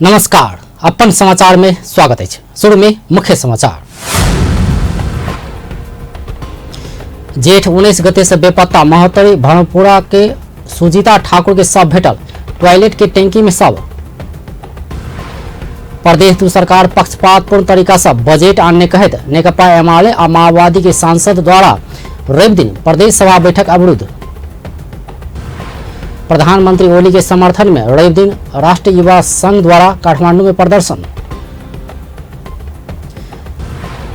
नमस्कार, अपन समाचार में स्वागत है। शुरू में मुख्य समाचार। जेठ 19 गते से बेपत्ता महोत्तरी भरणपुरा के सुजीता ठाकुर के शव भेटल, टॉयलेट के टैंकी में शव। प्रदेश दू सरकार पक्षपातपूर्ण तरीका से बजट आनने कहित नेकपा एमाले और माओवादी के सांसद द्वारा रवि दिन प्रदेश सभा बैठक अवरुद्ध। प्रधानमंत्री ओली के समर्थन में रवि दिन राष्ट्रीय युवा संघ द्वारा काठमांडू में प्रदर्शन।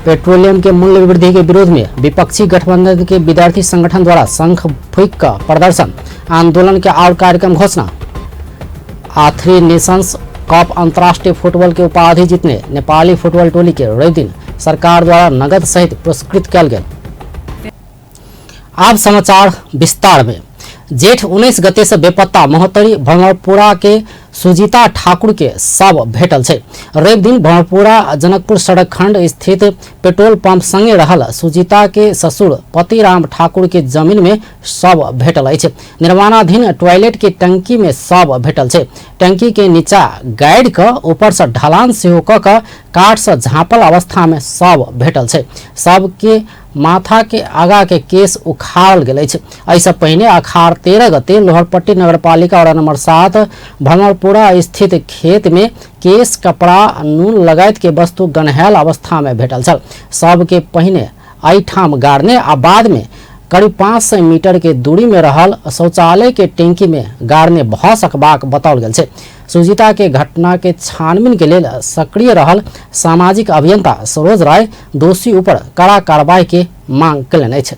पेट्रोलियम के मूल्य वृद्धि के विरोध में विपक्षी गठबंधन के विद्यार्थी संगठन द्वारा शंख फूंक का प्रदर्शन, आंदोलन के और कार्यक्रम घोषणा। थ्री नेशंस कप अंतर्राष्ट्रीय फुटबॉल के उपाधि जीतने नेपाली फुटबॉल टोली के रवि दिन सरकार द्वारा नगद सहित पुरस्कृत किया गया। अब समाचार विस्तार में। जेठ 19 गते से बेपत्ता महोत्तरी भरणपुरा के सुजीता ठाकुर के शव भेटल छै। रवि दिन भरणपुरा जनकपुर सड़क खंड स्थित पेट्रोल पंप संगे रहल सुजीता के ससुर पतिराम ठाकुर के जमीन में शव भेटल अछि। निर्माणाधीन टॉयलेट के टंकी में शव भेटल छै। टंकी के नीचा गाइड क ऊपर से ढलान सेहो क काठ से झाँपल अवस्था में शव भेटल छै। शव के माथा के आगा के केस उखाड़ल गेल अछि। ऐसा पहले अखाड़ 13 गते लोहरपट्टी नगरपालिका और नंबर 7 भरणपुरा स्थित खेत में केस, कपड़ा, नून लगायत के वस्तु गन्हायल अवस्था में भेटल छल। शव के पहिने एठाम गाड़ने आ बाद में करीब 500 मीटर के दूरी में रहल शौचालय के टैंकी में गाड़ने भ सकबाक बताओल गेल छै। सुजीता के घटना के छानबीन के लेल सक्रिय रहल सामाजिक अभियंता सरोज राय दोषी ऊपर कड़ा कार्रवाई के मांग कयलनि अछि।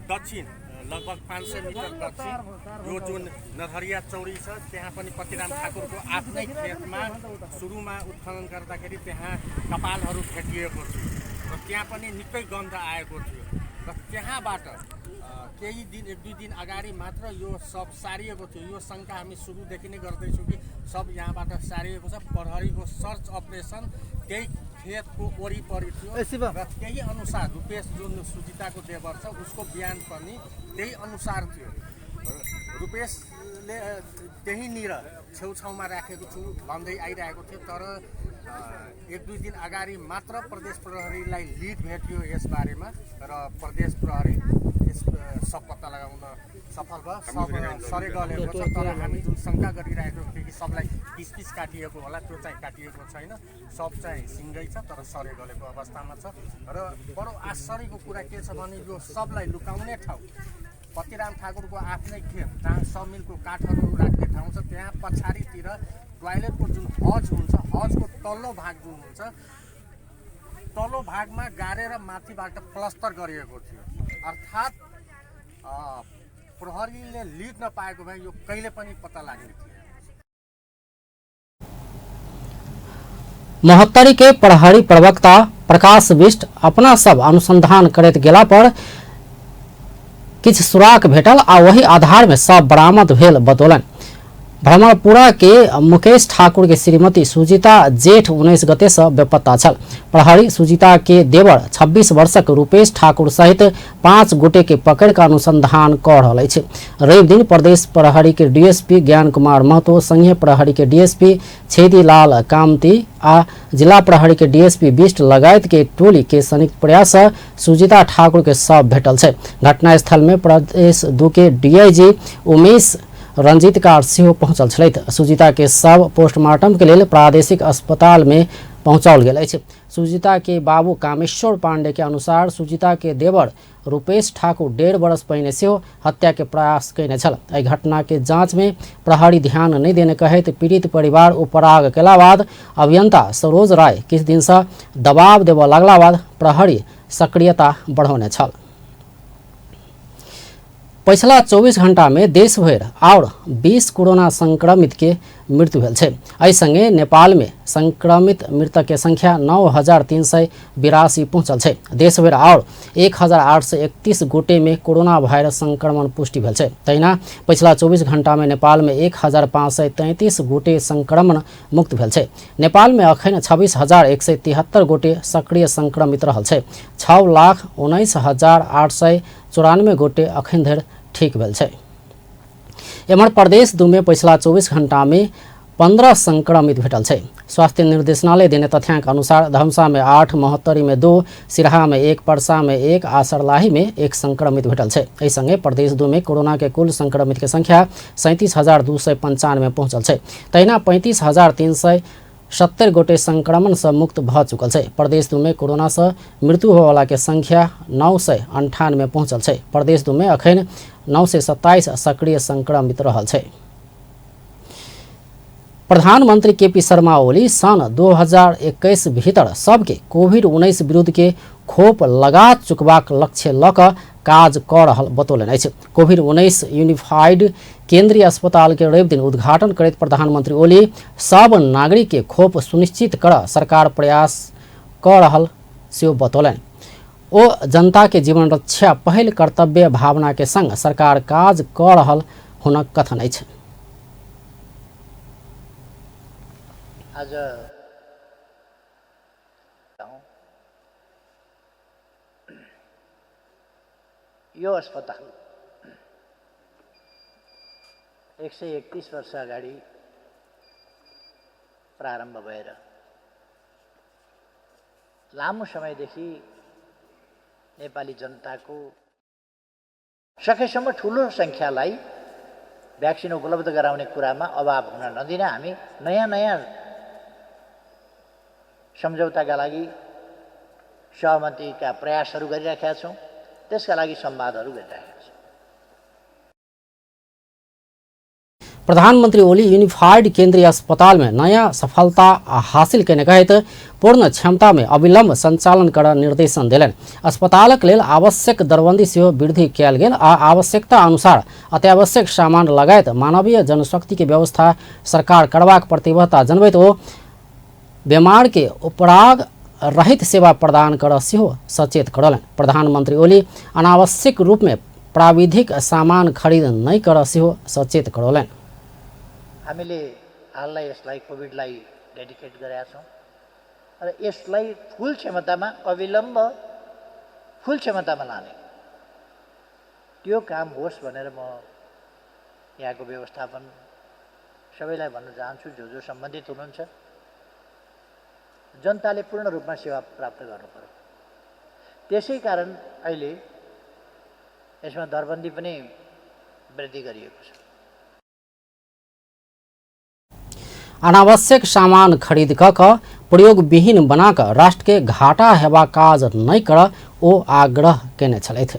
दक्षिण लगभग 500 मिटर दक्षिण यो जुन नथरिया चौरी छ त्यहाँ पनि पतिराम ठाकुरको आफ्नै खेतमा सुरुमा उत्खनन गर्दाखेरि त्यहाँ कपालहरू भेटिएको थियो र त्यहाँ पनि निकै गन्ध आएको थियो र त्यहाँबाट केही दिन 1-2 दिन अगाडि मात्र यो सब सारिएको थियो। यो शंका हामी सुरुदेखि नै गर्दैछौँ कि सब यहाँबाट सारिएको छ। प्रहरीको सर्च अपरेसन त्यही खेतको वरिपरि थियो र त्यही अनुसार रूपेश जुन सुजिताको देवर छ उसको बयान पनि त्यही अनुसार थियो। रूपेशले त्यहीँनिर छेउछाउमा राखेको छु भन्दै आइरहेको थियो। तर 1-2 दिन अगाडि मात्र प्रदेश प्रहरीलाई लिड भेटियो यसबारेमा र प्रदेश प्रहरी यस सब पत्ता लगाउन सफल भयो। सब सरे गलेको छ। तर हामी जुन शंका गरिरहेको थियो कि सबलाई किस काटिएको होला, त्यो चाहिँ काटिएको छैन। सब चाहिँ सिङ्गै छ तर सरे गलेको अवस्थामा छ। र बडो आश्चर्यको कुरा के छ भने यो सबलाई लुकाउने ठाउँ पतिराम ठाकुरको आफ्नै खेत जहाँ समिलको काठहरू राख्ने ठाउँ छ त्यहाँ पछाडितिर टोयलेटको जुन हज हुन्छ, हजको तल्लो भाग जुन हुन्छ, तल्लो भागमा गाडेर माथिबाट प्लस्टर गरिएको थियो। अर्थात् प्रहरीले लिड नपाएको भए यो कहिले पनि पत्ता लाग्ने थियो। महोत्तरी के प्रहरी प्रवक्ता प्रकाश बिष्ट अपना सब अनुसंधान करैत गेला पर किछ सुराग भेटल आ वही आधार में शव बरामद भेल बतौलन। भरणपुरा के मुकेश ठाकुर के श्रीमती सुजीता जेठ 19 गते से बेपत्ता छल। प्रहरी सुजीता के देवर 26 वर्षक रूपेश ठाकुर सहित 5 गोटे के पकड़ का अनुसंधान कर रहल अछि। रवि दिन प्रदेश प्रहरी के डीएसपी ज्ञान कुमार महतो, संघीय प्रहरी के डीएसपी छेदीलाल कामती आ जिला प्रहरी के डीएसपी बिष्ट लगायत के टोली के संयुक्त प्रयास से सुजीता ठाकुर के शव भेटल छै। घटनास्थल में प्रदेश 2 के डीआईजी उमेश रंजीत कार सेहो पहुंचल छलैथ। सुजीता के शव पोस्टमार्टम के लिए प्रादेशिक अस्पताल में पहुंचाओल गेल अछि। सुजीता के बाबू कामेश्वर पांडे के अनुसार सुजीता के देवर रूपेश ठाकुर 1.5 वर्ष पहिने सेहो हत्या के प्रयास कयने छल। एहि घटना के जांच में प्रहरी ध्यान नहीं देने कहैत पीड़ित परिवार उपराग केला बाद अभियंता सरोज राय किछ दिन से दबाव देबऽ लगला बाद प्रहरी सक्रियता बढ़ौने छल। पिछला 24 घंटा में देश भर और 20 कोरोना संक्रमित के मृत्यु भेल छै। एहि संगे नेपाल में संक्रमित मृतक के संख्या 9,382 पहुंचल छै। देश भर और 1,831 गोटे में कोरोना वायरस संक्रमण पुष्टि भेल छै। तहिना पिछला 24 घंटा में नेपाल में 1,533 गोटे संक्रमण मुक्त भेल छै। नेपाल में अखन 26,173 गोटे सक्रिय संक्रमित रहल छै। 6,19,894 गोटे अखन धरि ठीक भेल छै। एम्हर प्रदेश 2 में पिछला 24 घंटा में 15 संक्रमित भेटल छै। स्वास्थ्य निर्देशनालय देने तथ्याङ्क अनुसार धनुषा में 8, महोत्तरी में 2, सिराहा में 1, पर्सा में 1 आ सर्लाही में 1 संक्रमित भेटल छै। एहि संगे प्रदेश 2 में कोरोना के कुल संक्रमित के संख्या 37,295 में पहुंचल छै। तहिना 35,370 गोटे संक्रमण से मुक्त भ चुकल छै। प्रदेश 2 में कोरोना से मृत्यु होवाला के संख्या 998 में पहुंचल छै। प्रदेश 2 में अखन 927 सक्रिय संक्रमित रहल छै। प्रधानमंत्री केपी शर्मा ओली सन 2021 भीतर सबके कोविड-19 विरुद्ध के खोप लगा चुकबाक लक्ष्य ल क काज क रहल बतौलन अछि। कोविड-19 यूनिफाइड केंद्रीय अस्पताल के रवि दिन उद्घाटन करैत प्रधानमंत्री ओली सब नागरिक के खोप सुनिश्चित कर सरकार प्रयास क रहल सेहो बतौलन। ओ जनता के जीवन रक्षा पहल कर्तव्य भावना के संग सरकार काज क रहल हुनक कथन अछि। आज यो अस्पताल 131 वर्ष अगाडि प्रारम्भ भएर लामो समयदेखि नेपाली जनताको सकेसम्म ठुलो संख्यालाई भ्याक्सिन उपलब्ध गराउने कुरामा अभाव हुन नदिन हामी नयाँ सम्झौताका लागि सहमतिका प्रयासहरू गरिरहेका छौँ। त्यसका लागि संवादहरू गरिरहेका छौँ। प्रधानमंत्री ओली यूनिफाइड केंद्रीय अस्पताल में नया सफलता हासिल करने कहित पूर्ण क्षमता में अविलंब संचालन कर निर्देशन दिलन। अस्पतालक लेल आवश्यक दरबंदी सेहो वृद्धि कयल गेल आ आवश्यकता अनुसार अत्यावश्यक सामान लगायत मानवीय जनशक्ति के व्यवस्था सरकार करबाक प्रतिबद्धता जनबैत ओ बीमार के उपराग रहित सेवा प्रदान कर सेहो सचेत करलन। प्रधानमंत्री ओली अनावश्यक रूप में प्राविधिक सामान खरीद नहीं कर सेहो सचेत करलन। हामीले हाललाई यसलाई कोभिडलाई डेडिकेट गरेका छौँ र यसलाई फुल क्षमतामा अविलम्ब फुल क्षमतामा लाने त्यो काम होस् भनेर म यहाँको व्यवस्थापन सबैलाई भन्न चाहन्छु। जो सम्बन्धित हुनुहुन्छ जनताले पूर्ण रूपमा सेवा प्राप्त गर्नु पर्यो। त्यसै कारण अहिले यसमा दरबन्दी पनि वृद्धि गरिएको छ। अनावश्यक सामान खरीद क प्रयोग विहीन बनाकर राष्ट्र के घाटा हेबा काज नहीं कर ओ आग्रह केने छलथि।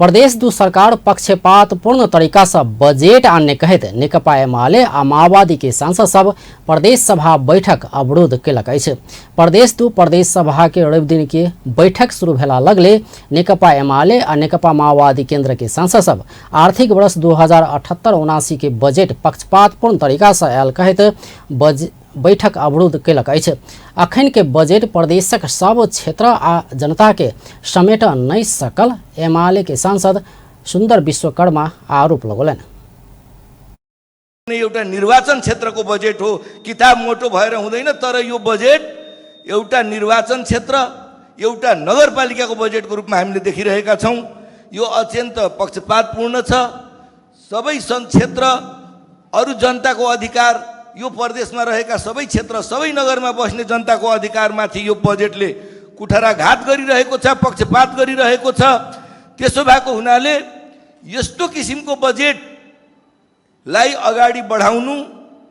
प्रदेश 2 सरकार पक्षपातपूर्ण तरीका से बजेट आने कहित नेकपा एमाले आ माओवादी के सांसद सब प्रदेश सभा बैठक अवरोध केलक अछि। प्रदेश 2 प्रदेश सभा के रवि दिन के बैठक शुरू भेला लगले नेकपा एमाले आ नेकपा माओवादी केंद्र के सांसद सब आर्थिक वर्ष 2078-79 के बजेट पक्षपातपूर्ण तरीका से आयल कहित बैठक अवरोध केलक अछि। अखन के बजेट प्रदेशक सब क्षेत्र आ जनता के समेट नहीं सकल एमाले के सांसद सुन्दर विश्वकर्मा आरोप लगौलन। एउटा निर्वाचन क्षेत्रको बजेट हो, किताब मोटो भएर हुँदैन, तर यो बजेट एउटा निर्वाचन क्षेत्र एउटा नगरपालिकाको बजेटको रूपमा हामीले देखिरहेका छौँ। यो अत्यन्त पक्षपातपूर्ण छ। सबै क्षेत्र अरु जनताको अधिकार, यो प्रदेशमा रहेका सबै क्षेत्र सबै नगरमा बस्ने जनताको अधिकारमाथि यो बजेटले कुठाराघात गरिरहेको छ, पक्षपात गरिरहेको छ। त्यसो भएको हुनाले यस्तो किसिमको बजेटलाई अगाडि बढाउनु,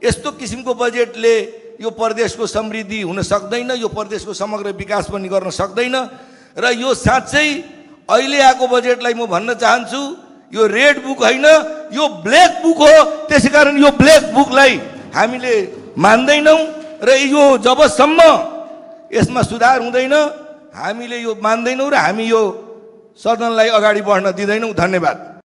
यस्तो किसिमको बजेटले यो प्रदेशको समृद्धि हुन सक्दैन, यो प्रदेशको समग्र विकास पनि गर्न सक्दैन। र यो साँच्चै अहिले आएको बजेटलाई म भन्न चाहन्छु, यो रेड बुक होइन, यो ब्ल्याक बुक हो। त्यसैकारण यो ब्ल्याक बुकलाई हामीले मान्दैनौँ र यो जबसम्म यसमा सुधार हुँदैन हामीले यो मान्दैनौँ र हामी यो सदनलाई अगाडि बढ्न दिँदैनौँ। धन्यवाद।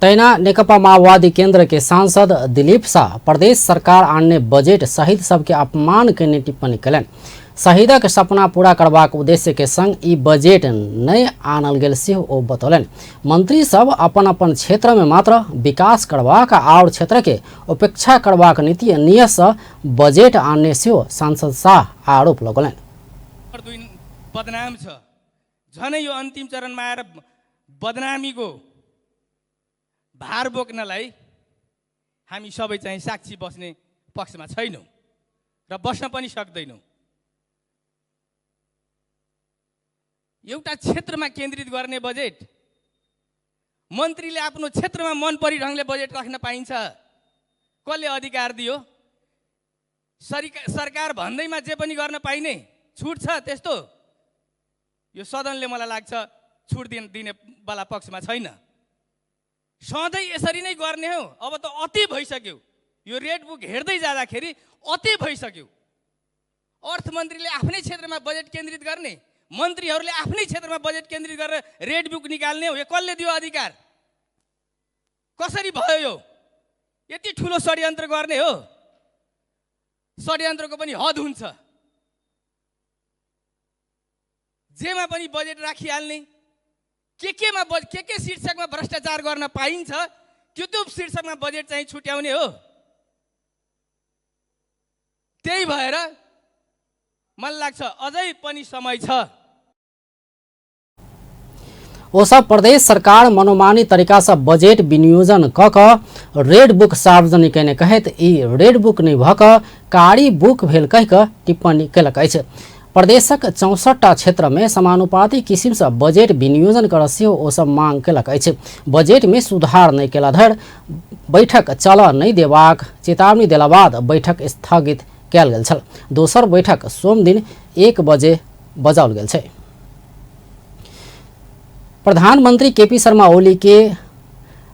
तैना नेकपा माओवादी केंद्र के सांसद दिलीप शाह प्रदेश सरकार आने बजेट शहीद सबके अपमान करने टिप्पणी कलन। शहीदक सपना पूरा करबाक उद्देश्य के संग ई बजेट नहीं आनल गेल सेहो ओ बतौलन। मंत्री सब अपन अपन क्षेत्र में मात्र विकास करबाक और क्षेत्र के उपेक्षा करबाक नीति नियत से बजेट आने सेहो सांसद शाह आरोप लगौलन। बदनाम छ, झनै यो अन्तिम चरणमा आएर बदनामीको भार बोक्नलाई हामी सबै चाहिँ साक्षी बस्ने पक्षमा छैनौँ र बस्न पनि सक्दैनौँ। एउटा क्षेत्रमा केन्द्रित गर्ने बजेट, मन्त्रीले आफ्नो क्षेत्रमा मन परी ढङ्गले बजेट राख्न पाइन्छ। कसले अधिकार दियो? सरकार भन्दैमा जे पनि गर्न पाइने छुट छ त्यस्तो? यो सदनले मलाई लाग्छ छुट दिने वाला पक्षमा छैन। सधैँ यसरी नै गर्ने हो। अब त अति भइसक्यो। यो रेड बुक हेर्दै जाँदाखेरि अति भइसक्यो। अर्थमन्त्रीले आफ्नै क्षेत्रमा बजेट केन्द्रित गर्ने, मन्त्रीहरूले आफ्नै क्षेत्रमा बजेट केन्द्रित गरेर रेड बुक निकाल्ने हो। यो कसले दियो अधिकार? कसरी भयो यो? यति ठुलो षड्यन्त्र गर्ने हो? षड्यन्त्रको पनि हद हुन्छ। जेमा पनि बजेट राखिहाल्ने, के शीर्षकमा भ्रष्टाचार गर्न पाइन्छ त्यो शीर्षकमा बजेट चाहिँ छुट्याउने हो। त्यही भएर मलाई लाग्छ अझै पनि समय छ। ओसा प्रदेश सरकार मनोमानी तरीका से बजेट विनियोजन कक रेड बुक सार्वजनिक ने कहत ई रेड बुक नहीं भक कारी बुक भेल कह टिप्पणी कलक अछि। प्रदेशक 64टा क्षेत्र में समानुपाती किसिम से बजेट विनियोजन कर से ओसब मांग कलक अछि। बजेट में सुधार नहीं केला धर बैठक चल नहीं देबाक चेतावनी देला बाद बैठक स्थगित कयल गेल छल। दोसर बैठक सोम दिन 1 बजे बजाओल गेल छै। प्रधानमंत्री केपी शर्मा ओली के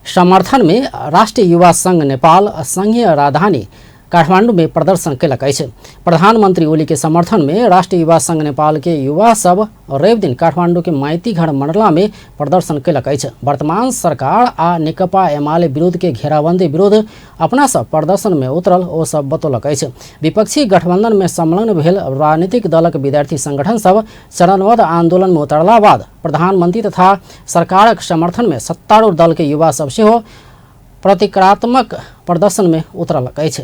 समर्थन में राष्ट्रीय युवा संघ नेपाल संघीय राजधानी काठमांडू में प्रदर्शन कलक अछि। प्रधानमंत्री ओली के समर्थन में राष्ट्रीय युवा संघ नेपाल के युवा सब रवि दिन काठमांडू के माइती घर मंडला में प्रदर्शन कलक अछि। वर्तमान सरकार आ नेकपा एमाले विरोध के घेराबंदी विरोध अपना सब प्रदर्शन में उतरल ओ सब बतौलक अछि। विपक्षी गठबंधन में संलग्न भेल राजनीतिक दलक विद्यार्थी संगठन सब चरणबद्ध आंदोलन में उतरला बाद प्रधानमंत्री तथा सरकारक समर्थन में सत्तारूढ़ दल के युवा सब सेहो प्रतीकात्मक प्रदर्शन में उतरलक अछि।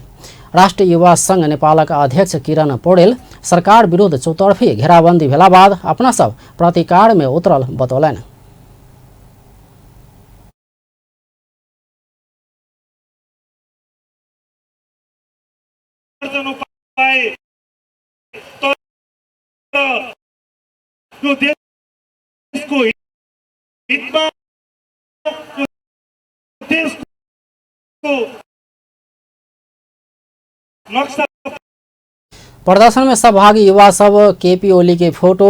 राष्ट्रीय युवा संघ नेपालक अध्यक्ष किरण पौडेल सरकार विरुद्ध चौतर्फी घेराबंदी भेला बाद अपना सब प्रतिकार में उतरल बतौलनि। प्रदर्शन में सहभागी युवा सब केपी ओली के फोटो,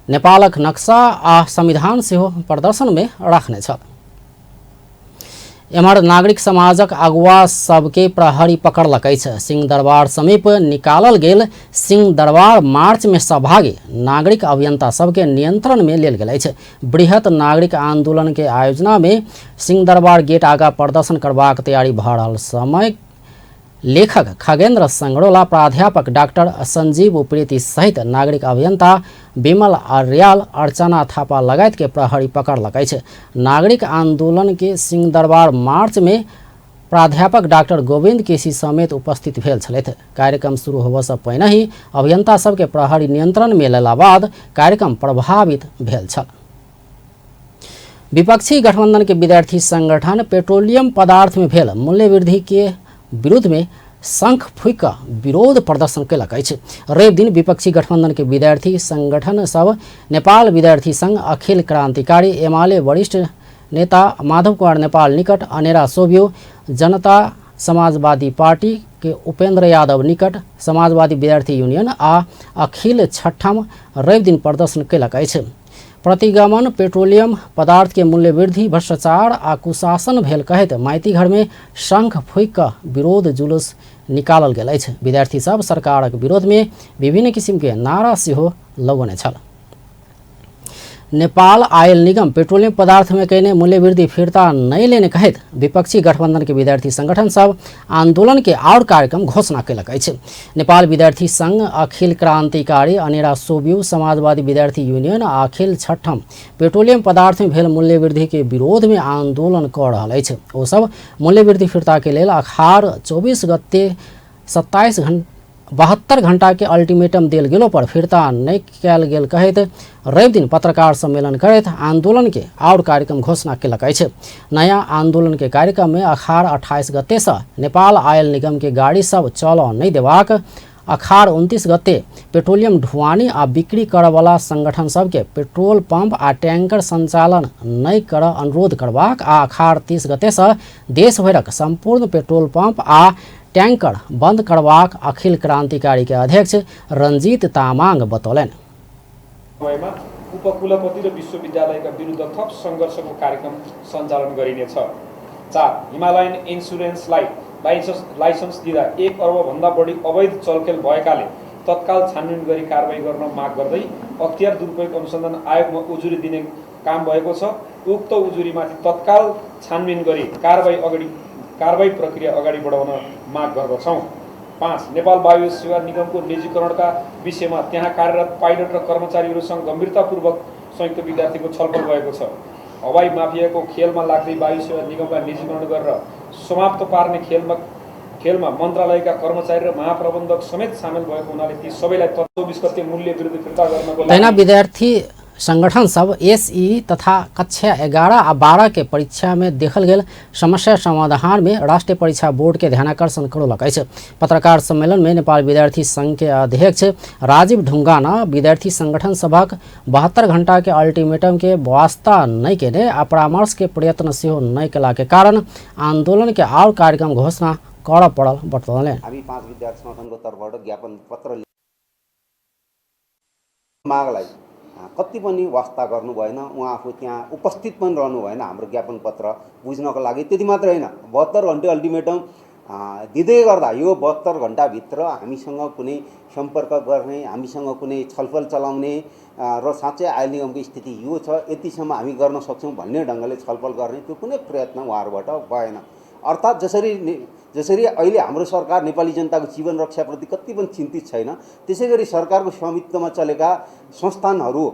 नेपालक नक्शा आ संविधान सेहो प्रदर्शन में राखने छल। एम्हर नागरिक समाजक अगुवा सबके प्रहरी पकड़लक अछि। सिंह दरबार समीप निकालल गेल सिंह दरबार मार्च में सहभागी नागरिक अभियंता सबके नियंत्रण में लेल गेल अछि। बृहत नागरिक आंदोलन के आयोजना में सिंह दरबार गेट आगा प्रदर्शन करबाक तैयारी भ रहल समय लेखक खगेन्द्र संगरोला, प्राध्यापक डॉक्टर संजीव उप्रेती सहित नागरिक अभियंता विमल आर्याल, अर्चना थापा लगायत के प्रहरी पकड़लक अछि। नागरिक आंदोलन के सिंह दरबार मार्च में प्राध्यापक डॉक्टर गोविंद केसी समेत उपस्थित भेल छलथि। कार्यक्रम शुरू होबय से पहिने ही अभियंता सबके प्रहरी नियंत्रण में लेला बाद कार्यक्रम प्रभावित भेल छल। विपक्षी गठबंधन के विद्यार्थी संगठन पेट्रोलियम पदार्थ में भेल मूल्य वृद्धि के विरोध में शंख फूंक विरोध प्रदर्शन कलक अछि। रवि दिन विपक्षी गठबंधन के विद्यार्थी संगठन सब नेपाल विद्यार्थी संघ, अखिल क्रांतिकारी एमाले वरिष्ठ नेता माधव कुमार नेपाल निकट, अनेरा सोभियो, जनता समाजवादी पार्टी के उपेंद्र यादव निकट, समाजवादी विद्यार्थी यूनियन आ अखिल छठम रवि दिन प्रदर्शन कलक अछि। प्रतिगमन पेट्रोलियम पदार्थ के मूल्य वृद्धि, भ्रष्टाचार आ कुशासन भेल कहत माइती घर में शंख फूंक विरोध जुलूस निकालल गेल अछि। विद्यार्थी सब सरकारक विरोध में विभिन्न किसिम के नारा सेहो लगौने छल। नेपाल आयल निगम पेट्रोलियम पदार्थ में कयने मूल्य वृद्धि फिरता नहीं लेने कहत विपक्षी गठबंधन के विद्यार्थी संगठन सब आंदोलन के और कार्यक्रम घोषणा कयलक अछि। नेपाल विद्यार्थी संघ, अखिल क्रांतिकारी, अनेरा सोभियो, समाजवादी विद्यार्थी यूनियन आ अखिल छठम पेट्रोलियम पदार्थ में भेल मूल्य वृद्धि के विरोध में आंदोलन कर रहल अछि। ओ सब मूल्य वृद्धि फिरता के लेल अखाड़ 24 गते 27 72 घंटा के अल्टीमेटम देल गेलो पर फिरता नहीं कयल गेल कहैत रवि दिन पत्रकार सम्मेलन करैत आंदोलन के और कार्यक्रम घोषणा केलक अछि। नया आंदोलन के कार्यक्रम में अखाड़ 28 गते से नेपाल आयल निगम के गाड़ी सब चल नहीं देबाक, अखाड़ 29 गते पेट्रोलियम ढुवानी आ बिक्री करवाला संगठन सबके पेट्रोल पंप आ टैंकर संचालन नहीं कर अनुरोध करबाक आ अखाड़ 30 गते से देश भरक संपूर्ण पेट्रोल पंप आ टैंकर बंद करबाक अखिल क्रांतिकारी के अध्यक्ष रंजीत तामाङ बतौलनि। उपकुलपति र विश्वविद्यालयका विरुद्ध थप सङ्घर्षको कार्यक्रम सञ्चालन गरिनेछ। 4. हिमालयन इन्सुरेन्सलाई लाइसेन्स दिँदा 1 अर्बभन्दा बढी अवैध चलखेल भएकाले तत्काल छानबिन गरी कारबाही गर्न माग गर्दै अख्तियार दुरुपयोग अनुसन्धान आयोगमा उजुरी दिने काम भएको छ। उक्त उजुरीमाथि तत्काल छानबिन गरी कारबाही प्रक्रिया अगाडि बढाउन माग गर्दछौँ। 5. नेपाल वायु सेवा निगमको निजीकरणका विषयमा त्यहाँ कार्यरत पाइलट र कर्मचारीहरूसँग गम्भीरतापूर्वक संयुक्त विद्यार्थीको छलफल भएको छ। हवाई माफियाको खेलमा लाग्दै वायु सेवा निगमलाई निजीकरण गरेर समाप्त पार्ने खेलमा मन्त्रालयका कर्मचारी र महाप्रबन्धक समेत सामेल भएको हुनाले ती सबैलाई 24 गते मूल्य विरुद्ध फिर्ता गर्नको लागि विद्यार्थी संगठन सब एसई तथा कक्षा 11 आ 12 के परीक्षा में देखल गेल समस्या समाधान में राष्ट्रीय परीक्षा बोर्ड के ध्यानाकर्षण करौलक अछि। पत्रकार सम्मेलन में नेपाल विद्यार्थी संघ के अध्यक्ष राजीव ढुंगाना विद्यार्थी संगठन सभक 72 घंटा के अल्टीमेटम के वास्ता नहीं केने आ परामर्श के प्रयत्न सेहो नहीं केला के कारण आंदोलन के और कार्यक्रम घोषणा कर पड़ल बतौले। हामी 5 विद्यार्थी संगठनको तर्फबाट ज्ञापन पत्र मागलाई कति पनि वास्ता गर्नु भएन, उहाँ आफू त्यहाँ उपस्थित पनि रहनु भएन हाम्रो ज्ञापन पत्र बुझ्नको लागि। त्यति मात्र होइन, 72 घण्टे अल्टिमेटम दिँदै गर्दा यो 72 घण्टाभित्र हामीसँग कुनै सम्पर्क गर्ने, हामीसँग कुनै छलफल चलाउने र साँच्चै आयल निगमको स्थिति यो छ, यतिसम्म हामी गर्न सक्छौँ भन्ने ढङ्गले छलफल गर्ने त्यो कुनै प्रयत्न उहाँहरूबाट भएन। अर्थात् जसरी अहिले हाम्रो सरकार नेपाली जनताको जीवन रक्षाप्रति कति पनि चिन्तित छैन, त्यसै गरी सरकारको स्वामित्वमा चलेका संस्थानहरू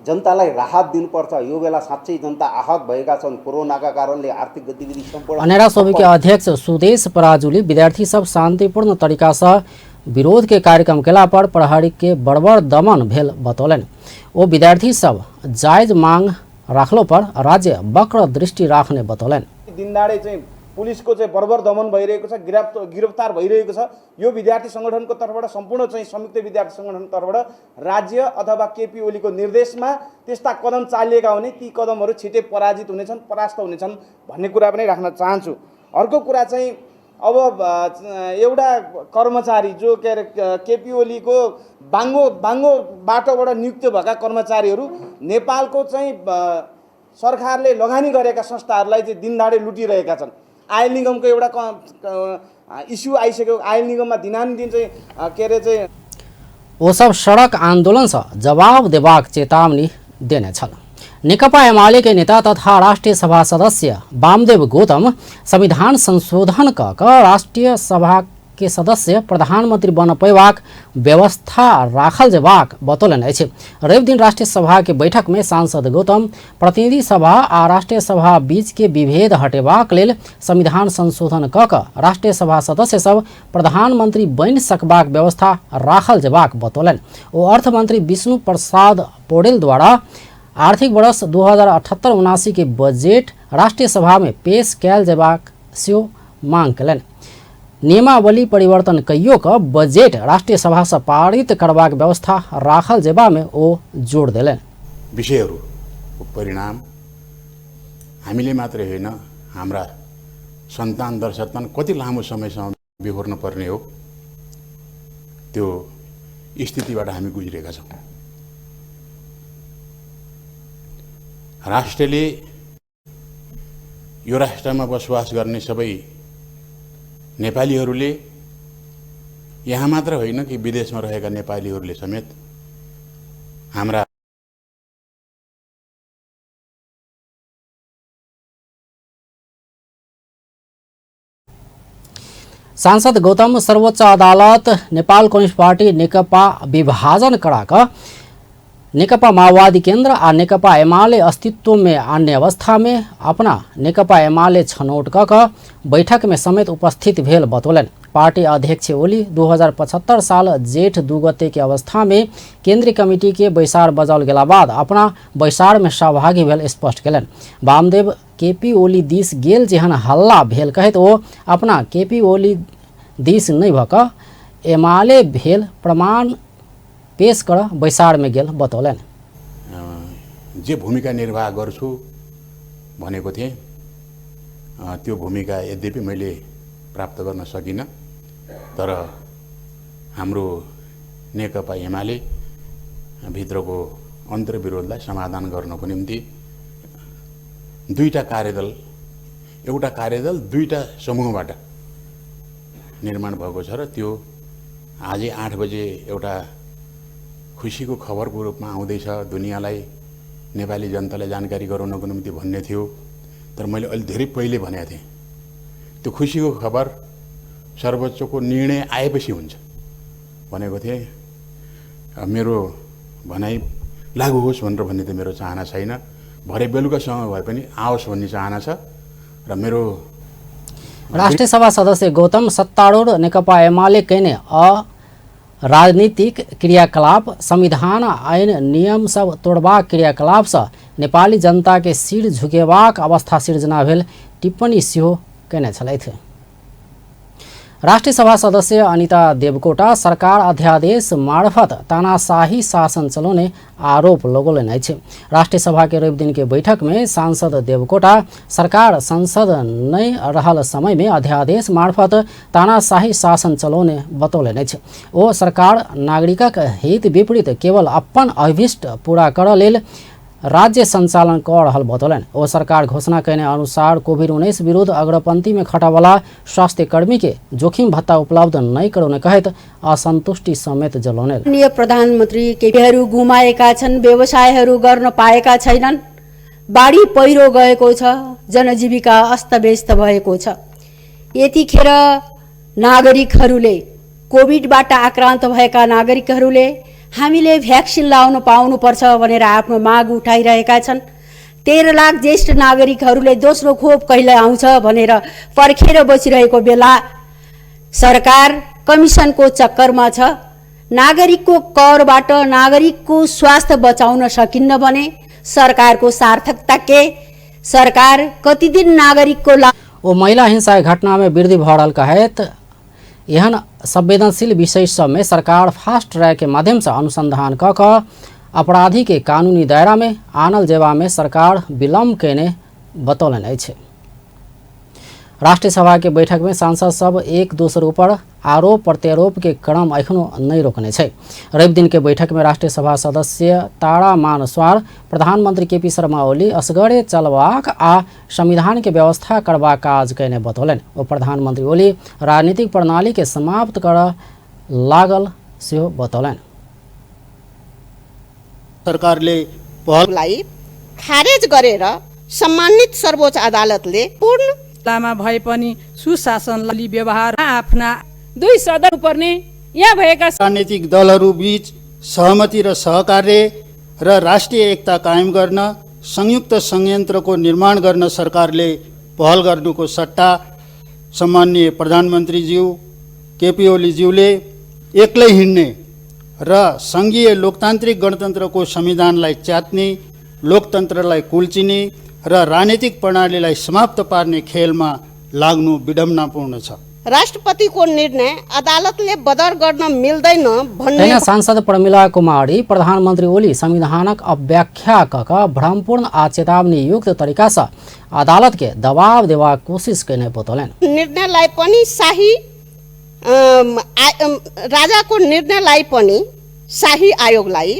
जनतालाई राहत दिनुपर्छ। यो बेला साँच्चै जनता आहत भएका छन् कोरोनाका कारणले, आर्थिक गतिविधि सम्पूर्ण। अनेरा सोबी के अध्यक्ष सुदेश पराजुली विद्यार्थी सब शांतिपूर्ण तरीका से विरोध के कार्यक्रम केला पर प्रहरी के बड़बड़ दमन भेल बतौलन। वो विद्यार्थी सब जायज मांग राखलो पर राज्य वक्र दृष्टि राख्ने बतौलन। दिनदाडे चाहिँ पुलिसको चाहिँ बर्बर दमन भइरहेको छ, गिरफ्तार भइरहेको छ। यो विद्यार्थी संगठनको तर्फबाट सम्पूर्ण चाहिँ संयुक्त विद्यार्थी संगठनको तर्फबाट राज्य अथवा केपी ओलीको निर्देशमा त्यस्ता कदम चालिएका हुने, ती कदमहरू छिटै पराजित हुनेछन्, परास्त हुनेछन् भन्ने कुरा पनि राख्न चाहन्छु। अर्को कुरा चाहिँ अब एउटा कर्मचारी जो के अरे केपी ओलीको बाङ्गो बाटोबाट नियुक्त भएका कर्मचारीहरू नेपालको चाहिँ सरकारले लगानी गरेका संस्थाहरूलाई चाहिँ दिनदाडे लुटिरहेका छन्। आयल निगमको एउटा इस्यु आइसक्यो, आयल निगममा दिनानुदिन चाहिँ के अरे चाहिँ वो सब सड़क आंदोलन से जवाब देबाक चेतावनी देने छल। नेकपा एमाले के नेता तथा राष्ट्रीय सभा सदस्य वामदेव गौतम संविधान संशोधन क राष्ट्रीय सभा के सदस्य प्रधानमंत्री बन पैबाक व्यवस्था राखल जेबाक बतौलन अछि। रवि दिन राष्ट्रीय सभा के बैठक में सांसद गौतम प्रतिनिधि सभा आ राष्ट्रीय सभा बीच के विभेद हटेबाक लेल संविधान संशोधन क राष्ट्रीय सभा सदस्य सब प्रधानमंत्री बनि सकबाक व्यवस्था राखल जेबाक बतौलन। ओ अर्थमंत्री विष्णु प्रसाद पौडेल द्वारा आर्थिक वर्ष 2078-79 के बजेट राष्ट्रीय सभा में पेश कयल जेबाक सेहो मांग कयलनि। नियमावली परिवर्तन कइयो क बजेट राष्ट्रीय सभा से पारित करबाक व्यवस्था राखल जेबा में ओ जोड़ देलनि। विषयहरूको परिणाम हामीले मात्रै होइन, हाम्रा सन्तान दर्शकगण कति लामो समयसम्म बिहोर्न पर्ने हो, त्यो स्थितिबाट हामी गुज्रेका छौँ। राष्ट्रले यो राष्ट्रमा बसोबास गर्ने सबै नेपालीहरूले, यहाँ मात्र होइन कि विदेशमा रहेका नेपालीहरूले समेत हाम्रा सांसद गौतम सर्वोच्च अदालत नेपाल कम्युनिस्ट पार्टी नेकपा विभाजन कराकर नेकपा माओवादी केन्द्र आ नेकपा एमाले अस्तित्व में आने अवस्था में अपना नेकपा एमाले छनौट क बैठक में समेत उपस्थित भेल बतौलन। पार्टी अध्यक्ष ओली 2075 साल जेठ 2 गते के अवस्था में केंद्रीय कमेटी के बैसार बजाल गेला बाद अपना बैसार में सहभागी भेल स्पष्ट कलन। वामदेव केपी ओली दिस गेल जेहन हल्ला भेल कहत ओ अपना केपी ओली दिस नहीं भक एमाले भेल प्रमाण पेश कर बैसार में गेल बतौलन। जे भूमिका निर्वाह गर्छु भनेको थिएँ त्यो भूमिका यद्यपि मैले प्राप्त गर्न सकिनँ, तर हाम्रो नेकपा एमाले भित्रको अन्तर्विरोधलाई समाधान गर्नको निम्ति दुईटा कार्यदल, एउटा कार्यदल दुईटा समूहबाट निर्माण भएको छ र त्यो आजै 8 बजे एउटा खुसीको खबरको रूपमा आउँदैछ, दुनियाँलाई नेपाली जनतालाई जानकारी गराउनको निम्ति भन्ने थियो। तर मैले अलि धेरै पहिले भनेको थिएँ त्यो खुसीको खबर सर्वोच्चको निर्णय आएपछि हुन्छ भनेको थिएँ। मेरो भनाइ लागू होस् भनेर भन्ने त मेरो चाहना छैन, भरे बेलुकासम्म भए पनि आओस् भन्ने चाहना छ। र मेरो राष्ट्रिय सभा सदस्य गौतम सत्तारूढ़ नेकपा एमाले कहने राजनीतिक क्रियाकलाप संविधान आईन नियम सब तोड़बाक क्रियाकलाप से नेपाली जनता के सिर झुकेबाक अवस्था सिर्जना भेल टिप्पणी सेहो कने छलथि। राष्ट्रिय सभा सदस्य अनिता देवकोटा सरकार अध्यादेश मार्फत तानाशाही शासन चलाउने आरोप लगौलन अछि। राष्ट्रिय सभा के रवि दिन के बैठक में सांसद देवकोटा सरकार संसद नहीं रहल समय में अध्यादेश मार्फत तानाशाही शासन चलाउने बतौलन अछि। ओ सरकार नागरिकक हित विपरीत केवल अपन अभिष्ट पूरा कर लेल राज्य संचालन कर रहल बतौलन। ओ सरकार घोषणा करने अनुसार कोविड-19 विरुद्ध अग्रपंक्ति में खटा वाला स्वास्थ्य कर्मी के जोखिम भत्ता उपलब्ध नहीं कराउने कहत असन्तुष्टि समेत जलाउने। माननीय प्रधानमन्त्री केपीहरू गुमाएका छन्, व्यवसायहरू गर्न पाएका छैनन्, बाढी पहिरो गएको छ, जनजीविका अस्तव्यस्त भएको छ। यतिखेर नागरिकहरूले कोभिडबाट आक्रान्त भएका नागरिकहरूले हामीले भ्याक्सिन लाउन पाउनुपर्छ भनेर आफ्नो माग उठाइरहेका छन्। 13 लाख ज्येष्ठ नागरिकहरूले दोस्रो खोप कहिले आउँछ भनेर पर्खेर बसिरहेको बेला सरकार कमिसनको चक्करमा छ। नागरिकको करबाट नागरिकको स्वास्थ्य बचाउन सकिन्न भने सरकारको सार्थकता के? सरकार कति दिन नागरिकको ओ महिला हिंसा घटना में वृद्धि भरल कहत एहन संवेदनशील विषय सब में सरकार फास्ट ट्रैक के माध्यम से अनुसंधान क अपराधी के कानूनी दायरा में आनल जेबा में सरकार विलम्ब केने बतौलन अछि। राष्ट्रीय सभा के बैठक में सांसद सब एक दूसरे ऊपर आरोप प्रत्यारोप के क्रम एखनो नहीं रोकने छै। रवि दिन के बैठक में राष्ट्रीय सभा सदस्य तारा मानस्वार प्रधानमंत्री केपी शर्मा ओली असगरे चलबाक आ संविधान के व्यवस्था करबाक काज कने बतौलन। ओ प्रधानमंत्री ओली राजनीतिक प्रणाली के समाप्त कर लागल सेहो बतौलन। सरकारले पहललाई खारेज गरेर सम्मानित सर्वोच्च अदालतले पूर्ण लामा भए पनि सुशासनलाई व्यवहार आफ्ना दुई सदन पर्ने यहाँ भएका राजनीतिक दलहरू बीच सहमति र सहकार्य र राष्ट्रिय एकता कायम गर्न संयुक्त संयन्त्रको निर्माण गर्न सरकारले पहल गर्नुको सट्टा सम्माननीय प्रधानमन्त्रीज्यू केपी ओलीज्यूले एक्लै हिँड्ने र संघीय लोकतान्त्रिक गणतन्त्रको संविधानलाई च्यात्ने, लोकतन्त्रलाई कुल्चिने र राजनीतिक प्रणालीलाई समाप्त पार्ने खेलमा लाग्नु विडम्बनापूर्ण छ। राष्ट्रपतिको निर्णय अदालतले बदर गर्न मिल्दैन भन्ने सांसद प्रमिला कुमारी प्रधानमन्त्री ओली संविधानक अव्याख्या कक भ्रमपूर्ण आ चेतावनी युक्त तरीका से अदालत के दबाव देवा कोशिश करने बतौलन। निर्णयलाई पनि शाही राजाको निर्णयलाई पनि शाही आयोगलाई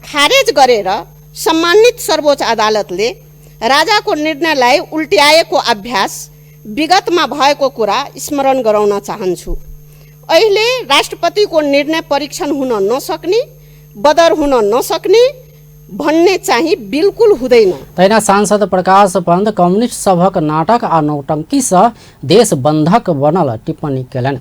खारेज गरेर सम्मानित सर्वोच्च अदालतले राजाको निर्णयलाई उल्ट्याएको अभ्यास विगतमा भएको कुरा स्मरण गराउन चाहन्छु। अहिले राष्ट्रपतिको निर्णय परीक्षण हुन नसक्ने, बदर हुन नसक्ने भन्ने चाहिँ बिल्कुल हुँदैन। तैना सांसद प्रकाश पंत कम्युनिस्ट सभक नाटक आ नौटंकी से देश बंधक बनल टिप्पणी केलन।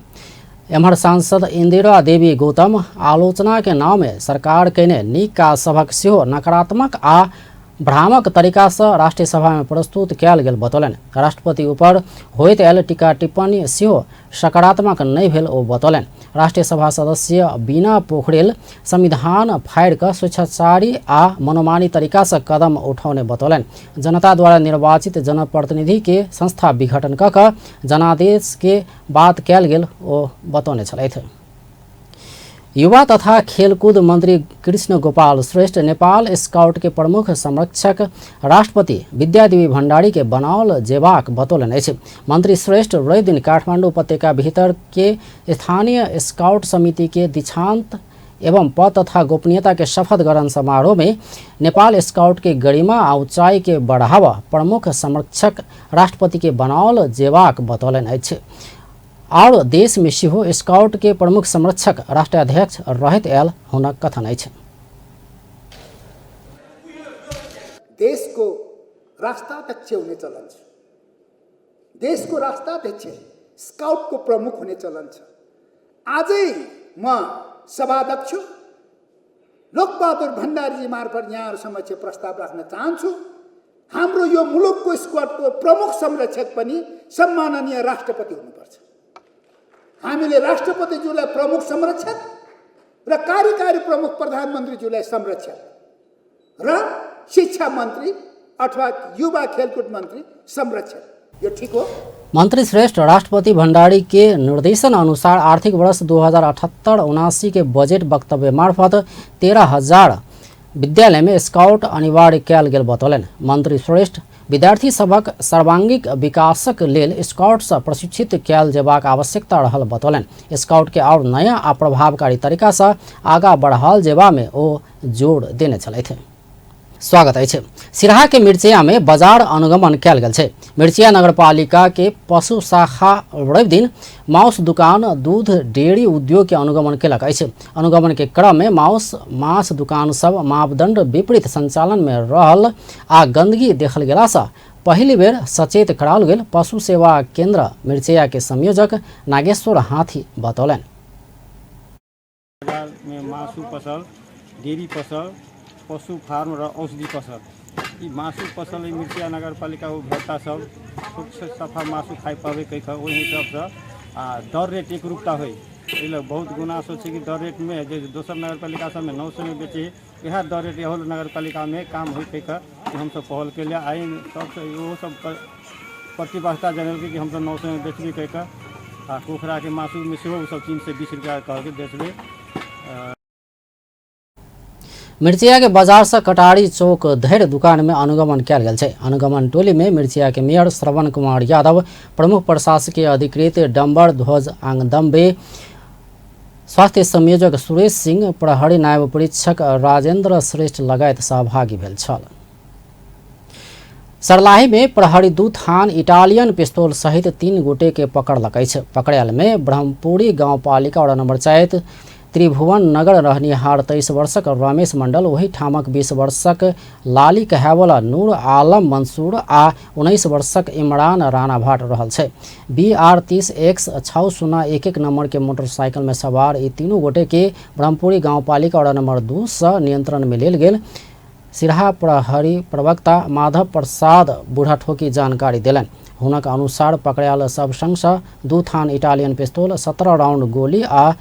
एम्हर सांसद इंदिरा देवी गौतम आलोचना के नाम में सरकार केने निका सभक सेहो नकारात्मक आ भ्रामक तरीका से राष्ट्रीय सभा में प्रस्तुत कयल गेल बतौलन। राष्ट्रपति ऊपर होइत आयल टीका टिप्पणी सेहो सकारात्मक नहीं भेल ओ बतौलन। राष्ट्रीय सभा सदस्य बीना पोखरेल संविधान फाड़ि कऽ स्वेच्छाचारी आ मनोमानी तरीका से कदम उठौने बतौलन। जनता द्वारा निर्वाचित जनप्रतिनिधि के संस्था विघटन कऽ कऽ जनादेश के बात कयल गेल ओ बतौने छलथि। युवा तथा खेलकूद मंत्री कृष्ण गोपाल श्रेष्ठ नेपाल स्काउट के प्रमुख संरक्षक राष्ट्रपति विद्यादेवी भण्डारी के बनाओल जेबाक बतौलन अछि। मंत्री श्रेष्ठ रवि दिन काठमाडौँ उपत्यका भीतर के स्थानीय स्काउट समिति के दीक्षांत एवं पद तथा गोपनीयता के शपथ ग्रहण समारोह में नेपाल स्काउट के गरिमा आ ऊंचाई के बढ़ावा प्रमुख संरक्षक राष्ट्रपति के बनाओल जेबाक बतौलन अछि। और देश में सेहो स्काउट के प्रमुख संरक्षक राष्ट्राध्यक्ष रहैत आयल हुनक कथन अछि। देशको राष्ट्राध्यक्ष हुने चलन छ। देशको राष्ट्राध्यक्ष स्काउटको प्रमुख हुने चलन छ। आजै म सभाध्यक्ष लोकबहादुर भण्डारीजी मार्फत यहाँहरू समक्ष प्रस्ताव राख्न चाहन्छु। हाम्रो यो मुलुकको स्क्वाडको प्रमुख संरक्षक पनि सम्माननीय राष्ट्रपति हुनुपर्छ। हामीले राष्ट्रपतिज्यूलाई प्रमुख संरक्षक र कार्यकारी प्रमुख प्रधानमन्त्रीज्यूलाई संरक्षक र शिक्षा मन्त्री अथवा युवा खेलकुद मन्त्री संरक्षक। यो ठीक हो? मंत्री श्रेष्ठ राष्ट्रपति भण्डारी के निर्देशन अनुसार आर्थिक वर्ष 2078-79 के बजट वक्तव्य मार्फत 13,000 विद्यालय में स्काउट अनिवार्य कयल गेल बतौलन। मंत्री श्रेष्ठ विद्यार्थी सबक सर्वांगीण विकासक लेल स्काउट से प्रशिक्षित कयल जेबाक आवश्यकता रहल बतौलन। स्काउट के और नया आ प्रभावकारी तरीका से आगा बढ़ाओल जेबा में ओ जोर देने छलथि। स्वागत अछि। सिराहा के मिर्चिया में बाजार अनुगमन कयल गेल छै। मिर्चिया नगरपालिका के पशु शाखा रवि दिन मांस दुकान दूध डेयरी उद्योग के अनुगमन केलक अछि। अनुगमन के क्रम में मांस दुकान सब मापदंड विपरीत संचालन में रहल आ गंदगी देखल गेला से पहली बेर सचेत कराओल गेल पशु सेवा केंद्र मिर्चिया के संयोजक नागेश्वर हाथी बतौलन। बाजार में मासु पसल, डेयरी पसल, पशु फार्म र औषधि पसल, ई मासु पसल मिर्चिया नगरपालिका उपभोक्ता सब स्वच्छ सफा मासु खाइ पावे कह वही सबसे आ दर रेट एक रूपता होइ। एहि बहुत गुनासो छै कि दर रेट में जे दोसर नगरपालिका सब में 900 में बेचे यह दर रेट यहो नगरपालिका में काम होइ कह कि हम सब पहल के लिए आई सबसे वो सब प्रतिबद्धता जनल कि हम सब 900 में बेचबे कह आ पोखरा के मासु में सेहो सब 3 से 20 रुपया कह के बेचबे। मिर्चिया के बाजार से कटारी चौक धरि दुकान में अनुगमन कयल गेल छै। अनुगमन टोली में मिर्चिया के मेयर श्रवण कुमार यादव, प्रमुख प्रशासकीय अधिकृत डम्बर ध्वज आंगदम्बे, स्वास्थ्य संयोजक सुरेश सिंह, प्रहरी नायब परीक्षक राजेंद्र श्रेष्ठ लगायत सहभागी भेल छल। सर्लाही में प्रहरी 2 थान इटालियन पिस्तौल सहित 3 गोटे के पकड़लक अछि। पकड़ल में ब्रह्मपुरी गाउँपालिका वडा नंबर 4 त्रिभुवन नगर रहनिहार 23 वर्षक रमेश मंडल, वही ठामक 20 वर्षक लाली कहावला नूर आलम मंसूर आ 19 वर्षक इमरान राणा भाट रहल छै। BR 30X6011 नंबर के मोटरसाइकिल में सवार ई तीनों गोटे के ब्रह्मपुरी गाउँपालिका वडा नंबर 2 से नियंत्रण में लेल गेल। सिराहा प्रहरी प्रवक्ता माधव प्रसाद बुढ़ाठोकी जानकारी देलन। हुनक अनुसार पकड़ायल सब संग 2 थान इटालियन पिस्तौल, 17 राउंड गोली आ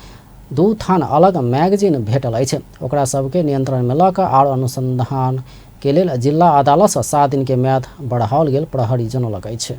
2 थान अलग मैगजीन भेटल अछि। ओकरा सबके नियंत्रण में लऽ कऽ आओर अनुसंधान के लेल जिला अदालत से 7 दिन के म्याद बढ़ाओल गेल प्रहरी जनौलक अछि।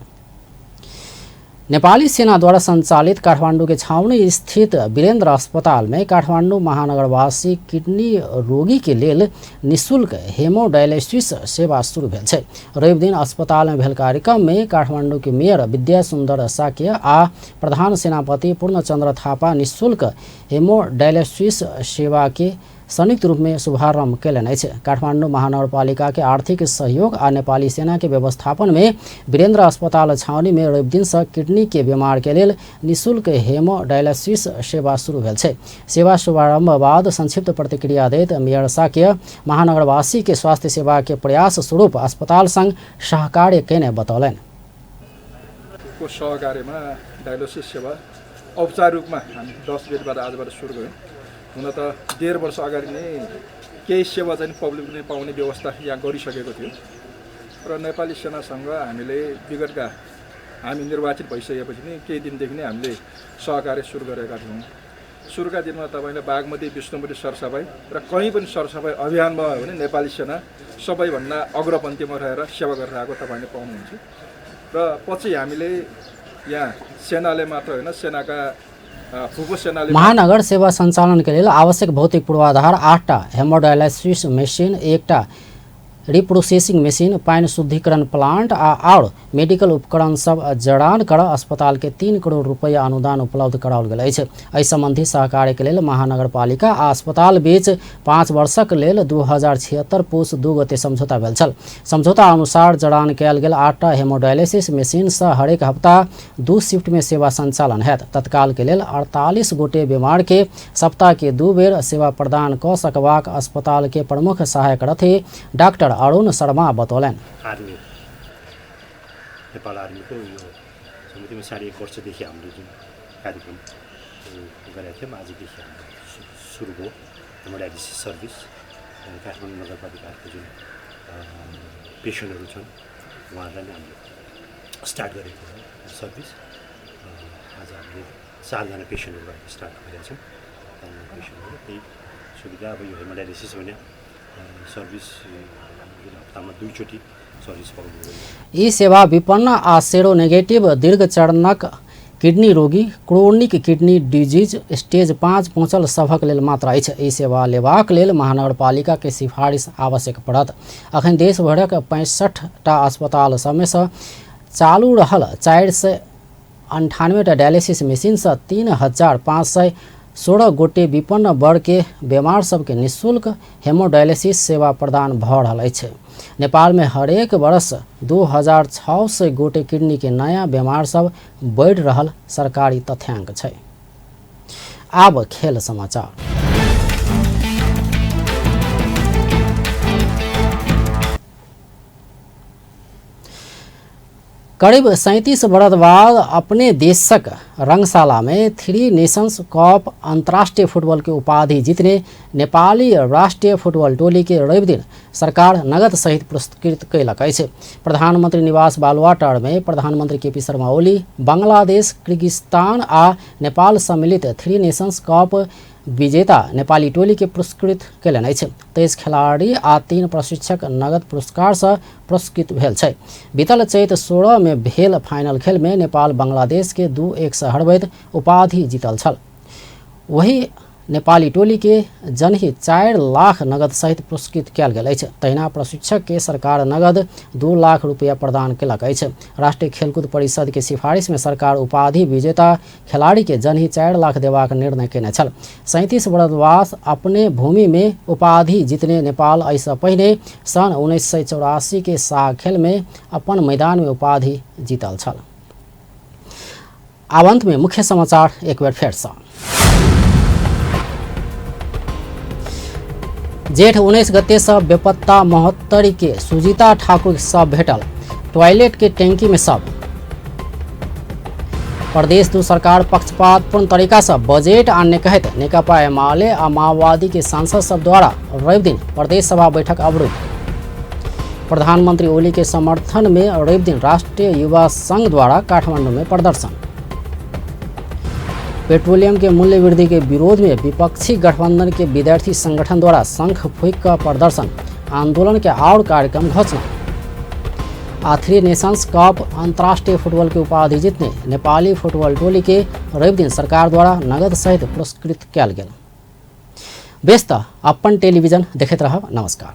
नेपाली सेना द्वारा संचालित काठमांडू के छावनी स्थित वीरेंद्र अस्पताल में काठमांडू महानगरवासी किडनी रोगी के लेल निःशुल्क हेमोडायलिसिस सेवा शुरू भेल छै। रवि दिन अस्पताल में भेल कार्यक्रम में काठमांडू के मेयर विद्या सुंदर साक्य आ प्रधान सेनापति पूर्णचंद्र थापा निःशुल्क हेमोडायलिसिस सेवा के संयुक्त रूप में शुभारंभ कयलनि अछि। काठमांडू महानगरपालिका के आर्थिक सहयोग आ नेपाली सेना के व्यवस्थापन में वीरेंद्र अस्पताल छावनी में रवि दिन से किडनी के बीमार के लेल निःशुल्क हेमोडायलिसिस सेवा शुरू भेल छै। सेवा शुभारंभ बाद संक्षिप्त प्रतिक्रिया दैत मेयर साक्य महानगरवासी के स्वास्थ्य सेवा के प्रयास स्वरूप अस्पताल संग सहकार्य कयने बतौलनि। सहकार्यमा डायलिसिस सेवा औपचारिक रूपमा हामी 10 बेडबाट आजबाट सुरु गऱ्यौँ हुन त 1.5 वर्ष अगाडि नै केही सेवा चाहिँ पब्लिकले पाउने व्यवस्था यहाँ गरिसकेको थियो र नेपाली सेनासँग हामीले विगतका हामी निर्वाचित भइसकेपछि नै केही दिनदेखि नै हामीले सहकार्य सुरु गरेका थियौँ। सुरुका दिनमा तपाईँले बागमती विष्णुपुरी सरसफाइ र कहीँ पनि सरसफाइ अभियानमा भयो भने नेपाली सेना सबैभन्दा अग्रपन्थीमा रहेर सेवा गरिरहेको तपाईँले पाउनुहुन्छ र पछि हामीले यहाँ सेनाले मात्र होइन सेनाका फुपू सेनाले महानगर सेवा सञ्चालन के लिए आवश्यक भौतिक पूर्वाधार 8टा हेमोडायलिसिस मेसिन, 1टा रिप्रोसेसिंग मेसिन, पानी शुद्धिकरण प्लांट और मेडिकल उपकरण सब जड़ान कर अस्पताल के 3 करोड़ रुपया अनुदान उपलब्ध कराओल गेल अछि। एहि संबंधी सहकार्य के लेल महानगरपालिका आ अस्पताल बीच 5 वर्षक लेल 2076 पूस 2 गते समझौता भेल छल। समझौता अनुसार जड़ान कयल गेल 8टा हेमोडायलिसिस मशीन से हरेक हफ्ता 2 शिफ्ट में सेवा संचालन हैत। तत्काल के लेल 48 गोटे बीमार के सप्ताह के 2 बेर सेवा प्रदान क सकबाक अस्पताल के प्रमुख सहायक रथी डाक्टर अरुण शर्मा बतौलन। आर्मी नेपाल आर्मीको यो समितिमा 1.5 वर्षदेखि हामीले जुन कार्यक्रम गरेका थियौँ आजदेखि हाम्रो सुरु भयो। हेमोडायलिसिस सर्भिस काठमाडौँ नगरपालिकाको जुन पेसेन्टहरू छन् उहाँहरूलाई नै हामीले स्टार्ट गरेको हो सर्भिस। आज हामीले 4 जना पेसेन्टहरू स्टार्ट गरेका छौँ। पेसेन्टहरू त्यही सुविधा अब यो हेमोडायलिसिस भने सर्भिस हप्तामा 2 चोटि सर्भिस पाउनु। ई सेवा विपन्न आ सेरो नेगेटिव दीर्घ चरणक किडनी रोगी, क्रोनिक किडनी डिजीज स्टेज 5 पहुँचल सभक लेल मात्र अछि। ई सेवा लेबाक लेल महानगरपालिका के सिफारिश आवश्यक पड़त। अखन देश भरक 65टा अस्पताल सबमे सँ चालू रहल 498टा डायलिसिस मशीन से 3516 गोटे विपन्न वर्ग के बीमार सबके निःशुल्क हेमोडायलिसिस सेवा प्रदान भऽ रहल अछि। नेपाल में हरेक वर्ष 2600 गोटे किडनी के नया बीमार सब बढ़ि रहल सरकारी तथ्यांक छै। आब खेल समाचार। करीब 37 वर्ष बाद अपने देशक रंगशाला में 3 नेशंस कप अंतर्राष्ट्रीय फुटबॉल के उपाधि जीतने नेपाली राष्ट्रीय फुटबॉल टोली के रवि दिन सरकार नगद सहित पुरस्कृत कयलक अछि। प्रधानमंत्री निवास बालुवाटार में प्रधानमंत्री केपी शर्मा ओली बांग्लादेश, किर्गिस्तान आ नेपाल सम्मिलित 3 नेशंस कप विजेता नेपाली टोली के पुरस्कृत कयलनि अछि। 23 खिलाड़ी आ 3 प्रशिक्षक नगद पुरस्कार से पुरस्कृत भेल छै। बीतल चैत 16 में भेल फाइनल खेल में नेपाल बांग्लादेश के 2-1 से हरबैत उपाधि जीतल छल। वही नेपाली टोली के जनहि 4 लाख नगद सहित पुरस्कृत कयल गेल अछि। तहिना प्रशिक्षक के सरकार नगद 2 लाख रुपया प्रदान कयलक अछि। राष्ट्रीय खेलकूद परिषद के सिफारिश में सरकार उपाधि विजेता खिलाड़ी के जनहि 4 लाख देबाक निर्णय केने छल। 37 वर्ष बाद अपने भूमि में उपाधि जीतने नेपाल एहिसँ पहिने सन 1984 के साग खेल में अपन मैदान में उपाधि जीतल छल। आब अंत में मुख्य समाचार एक बेर फेर सँ। जेठ 19 गते से बेपत्ता महोत्तरी के सुजीता ठाकुर के शव भेटल। टॉयलेट के टैंकी में शव। प्रदेश 2 सरकार पक्षपातपूर्ण तरीका से बजट आनने कहते नेकपा एमाले आ माओवादी के सांसद सब द्वारा रवि दिन प्रदेश सभा बैठक अवरुद्ध। प्रधानमंत्री ओली के समर्थन में रवि दिन राष्ट्रीय युवा संघ द्वारा काठमांडू में प्रदर्शन। पेट्रोलियम के मूल्य वृद्धि के विरोध में विपक्षी गठबंधन के विद्यार्थी संगठन द्वारा शंख फूंक का प्रदर्शन, आंदोलन के और कार्यक्रम घोषणा। आ 3 नेशंस कप अंतर्राष्ट्रीय फुटबॉल के उपाधि जीतने नेपाली फुटबॉल टोली के रवि दिन सरकार द्वारा नगद सहित पुरस्कृत कयल गेल। व्यस्त अपन टेलीविजन देखैत रहब। नमस्कार।